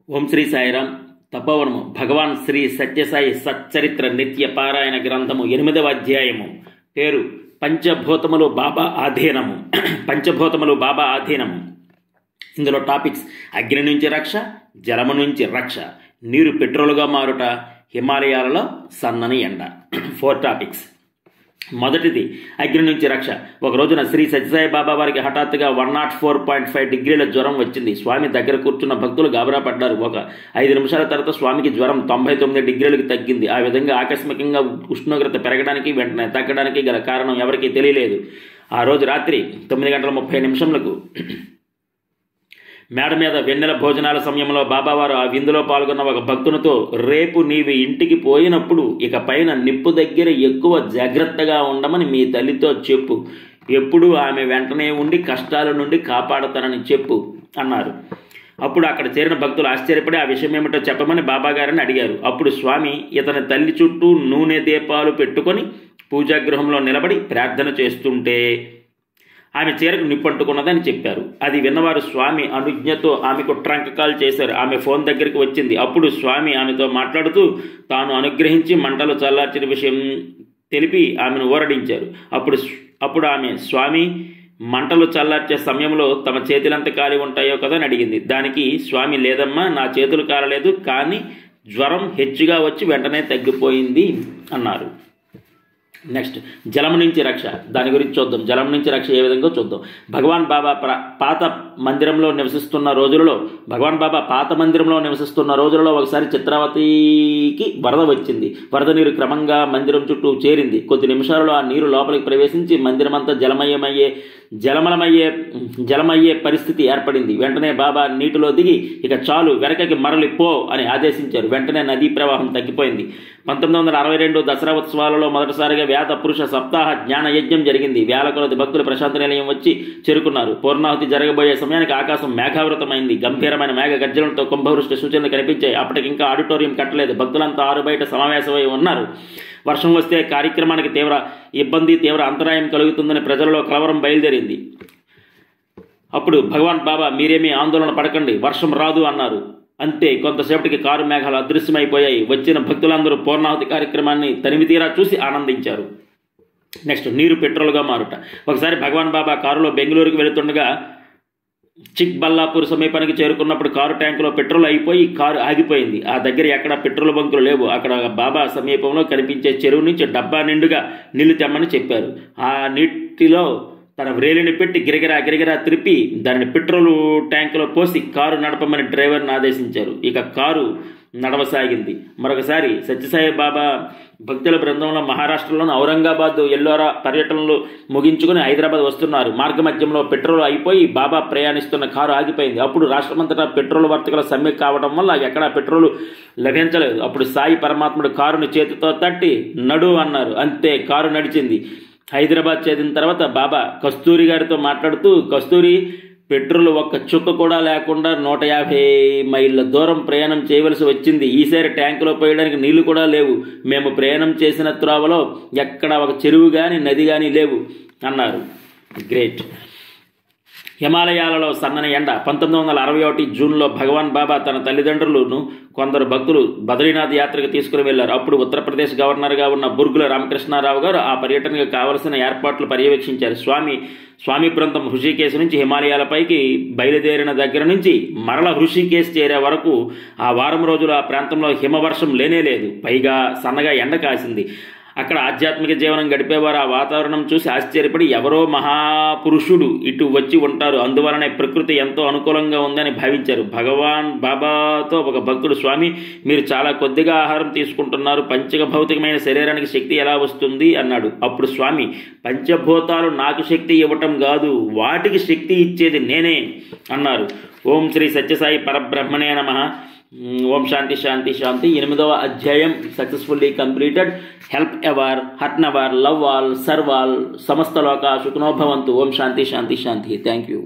ఓం శ్రీ సాయిరామ్. తపోవనము భగవాన్ శ్రీ సత్యసాయి సచ్చరిత్ర నిత్య పారాయణ గ్రంథము 8వ అధ్యాయము. పేరు పంచభూతములు బాబా ఆధీనము. పంచభూతములు బాబా ఆధీనము. ఇందులో టాపిక్స్: అగ్ని నుంచి రక్ష, జలము నుంచి రక్ష, నీరు పెట్రోలుగా మారుట, హిమాలయాలలో సన్నని ఎండ. 4 టాపిక్స్. మొదటిది అగ్ని నుంచి రక్ష. ఒక రోజున శ్రీ సత్యసాయి బాబా వారికి హఠాత్తుగా 104.5 డిగ్రీల జ్వరం వచ్చింది. స్వామి దగ్గర కూర్చున్న భక్తులు గాబరా పడ్డారు. ఒక 5 నిమిషాల తర్వాత స్వామికి జ్వరం 99 డిగ్రీలకు తగ్గింది. ఆ విధంగా ఆకస్మికంగా ఉష్ణోగ్రత పెరగడానికి వెంటనే తగ్గడానికి గల కారణం ఎవరికీ తెలియలేదు. ఆ రోజు రాత్రి 9:30 మేడ మీద వెన్నెల భోజనాల సమయంలో బాబావారు ఆ విందులో పాల్గొన్న ఒక భక్తునితో, రేపు నీవు ఇంటికి పోయినప్పుడు ఇక పైన నిప్పు దగ్గర ఎక్కువ జాగ్రత్తగా ఉండమని మీ తల్లితో చెప్పు. ఎప్పుడూ ఆమె వెంటనే ఉండి కష్టాల నుండి కాపాడతానని చెప్పు అన్నారు. అప్పుడు అక్కడ చేరిన భక్తులు ఆశ్చర్యపడి ఆ విషయం ఏమిటో చెప్పమని బాబాగారిని అడిగారు. అప్పుడు స్వామి ఇతని తల్లి చుట్టూ నూనె దీపాలు పెట్టుకొని పూజాగృహంలో నిలబడి ప్రార్థన చేస్తుంటే ఆమె చీరకు నిప్పంటుకున్నదని చెప్పారు. అది విన్నవారు స్వామి అనుజ్ఞతో ఆమెకు ట్రంక్ కాల్ చేశారు. ఆమె ఫోన్ దగ్గరికి వచ్చింది. అప్పుడు స్వామి ఆమెతో మాట్లాడుతూ తాను అనుగ్రహించి మంటలు చల్లార్చిన విషయం తెలిపి ఆమెను ఊరడించారు. అప్పుడు ఆమె, స్వామి మంటలు చల్లార్చే సమయంలో తమ చేతులంత కాలి ఉంటాయో కదా అని అడిగింది. దానికి స్వామి, లేదమ్మా, నా చేతులు కాలలేదు, కానీ జ్వరం హెచ్చుగా వచ్చి వెంటనే తగ్గిపోయింది అన్నారు. నెక్స్ట్, జలం నుంచి రక్ష. దాని గురించి చూద్దాం. జలం నుంచి రక్ష ఏ విధంగా చూద్దాం. భగవాన్ బాబా పాత మందిరంలో నివసిస్తున్న రోజులలో ఒకసారి చిత్రావతికి వరద వచ్చింది. వరద నీరు క్రమంగా మందిరం చుట్టూ చేరింది. కొద్ది నిమిషాలలో ఆ నీరు లోపలికి ప్రవేశించి మందిరమంతా జలమయ్యే పరిస్థితి ఏర్పడింది. వెంటనే బాబా నీటిలో దిగి, ఇక చాలు, వెనకకి మరలి పో అని ఆదేశించారు. వెంటనే నదీ ప్రవాహం తగ్గిపోయింది. 1962 దసరా ఉత్సవాలలో మొదటిసారిగా వేద పురుష సప్తాహ జ్ఞాన యజ్ఞం జరిగింది. వేల కొలది భక్తులు ప్రశాంతి నిలయం వచ్చి చేరుకున్నారు. పూర్ణాహుతి జరగబోయే సమయానికి ఆకాశం మేఘావృతమైంది. గంభీరమైన మేఘ గర్జనలతో కుంభవృష్టి సూచనలు కనిపించాయి. అప్పటికింకా ఆడిటోరియం కట్టలేదు. భక్తులంతా ఆరు బయట సమావేశమై ఉన్నారు. వర్షం వస్తే కార్యక్రమానికి తీవ్ర అంతరాయం కలుగుతుందని ప్రజలలో కలవరం బయలుదేరింది. అప్పుడు భగవాన్ బాబా, మీరేమీ ఆందోళన పడకండి, వర్షం రాదు అన్నారు. అంతే, కొంతసేపటికి కారు మేఘాలు అదృశ్యమైపోయాయి. వచ్చిన భక్తులందరూ పూర్ణాహుతి కార్యక్రమాన్ని తనివితీరా చూసి ఆనందించారు. నెక్స్ట్, నీరు పెట్రోల్గా మారుట. ఒకసారి భగవాన్ బాబా కారులో బెంగళూరుకు వెళుతుండగా చిక్బల్లాపూర్ సమీపానికి చేరుకున్నప్పుడు కారు ట్యాంకులో పెట్రోల్ అయిపోయి కారు ఆగిపోయింది. ఆ దగ్గర ఎక్కడ పెట్రోల్ బంకులు లేవు. అక్కడ బాబా సమీపంలో కనిపించే చెరువు నుంచి డబ్బా నిండుగా నీళ్లు తెమ్మని చెప్పారు. ఆ నీటిలో తన వ్రేలిని పెట్టి గిరగిరా తిరిపి దానిని పెట్రోల్ ట్యాంకులో పోసి కారు నడపమని డ్రైవర్ని ఆదేశించారు. ఇక కారు నడవసాగింది. మరొకసారి సత్యసాయి బాబా భక్తుల బృందంలో మహారాష్ట్రలోని ఔరంగాబాద్, ఎల్లోరా పర్యటనలు ముగించుకుని హైదరాబాద్ వస్తున్నారు. మార్గమధ్యంలో పెట్రోల్ అయిపోయి బాబా ప్రయాణిస్తున్న కారు ఆగిపోయింది. అప్పుడు రాష్ట్రమంతటా పెట్రోల్ వర్తకుల సమ్మె కావడం వల్ల ఎక్కడా పెట్రోల్ లభించలేదు. అప్పుడు సాయి పరమాత్ముడు కారుని చేతితో తట్టి నడు అన్నారు. అంతే, కారు నడిచింది. హైదరాబాద్ చేరిన తర్వాత బాబా కస్తూరి గారితో మాట్లాడుతూ, కస్తూరి, పెట్రోల్ ఒక్క చుక్క కూడా లేకుండా 150 మైళ్ళ దూరం ప్రయాణం చేయవలసి వచ్చింది. ఈసారి ట్యాంకులో పోయడానికి నీళ్లు కూడా లేవు. మేము ప్రయాణం చేసిన త్రోవలో ఎక్కడ ఒక చెరువు కానీ నది కానీ లేవు అన్నారు. గ్రేట్. హిమాలయాలలో సన్నని ఎండ. 1961 జూన్లో భగవాన్ బాబా తన తల్లిదండ్రులను కొందరు భక్తులు బద్రీనాథ్ యాత్రకు తీసుకుని వెళ్లారు. అప్పుడు ఉత్తరప్రదేశ్ గవర్నర్గా ఉన్న బుర్గుల రామకృష్ణారావు గారు ఆ పర్యటనకు కావలసిన ఏర్పాట్లు పర్యవేక్షించారు. స్వామి బృందం హృషికేశ్ నుంచి హిమాలయాలపైకి బయలుదేరిన దగ్గర నుంచి మరల హృషికేశ్ చేరే వరకు ఆ వారం రోజులు ఆ ప్రాంతంలో హిమవర్షం లేనేలేదు. పైగా సన్నగా ఎండ కాసింది. అక్కడ ఆధ్యాత్మిక జీవనం గడిపేవారు ఆ వాతావరణం చూసి ఆశ్చర్యపడి, ఎవరో మహాపురుషుడు ఇటు వచ్చి ఉంటారు, అందువలనే ప్రకృతి ఎంతో అనుకూలంగా ఉందని భావించారు. భగవాన్ బాబాతో ఒక భక్తుడు, స్వామి, మీరు చాలా కొద్దిగా ఆహారం తీసుకుంటున్నారు, పంచక భౌతికమైన శరీరానికి శక్తి ఎలా వస్తుంది అన్నాడు. అప్పుడు స్వామి, పంచభూతాలు నాకు శక్తి ఇవ్వటం కాదు, వాటికి శక్తి ఇచ్చేది నేనే అన్నారు. ఓం శ్రీ సత్యసాయి పరబ్రహ్మణే నమః. ఓం శాంతి శాంతి శాంతి. 8వ అధ్యాయం successfully completed. Help ever, hurt never, love all, serve all, సమస్త లోకా సుఖినో భవంతు. ఓం శాంతి శాంతి శాంతి. Thank you.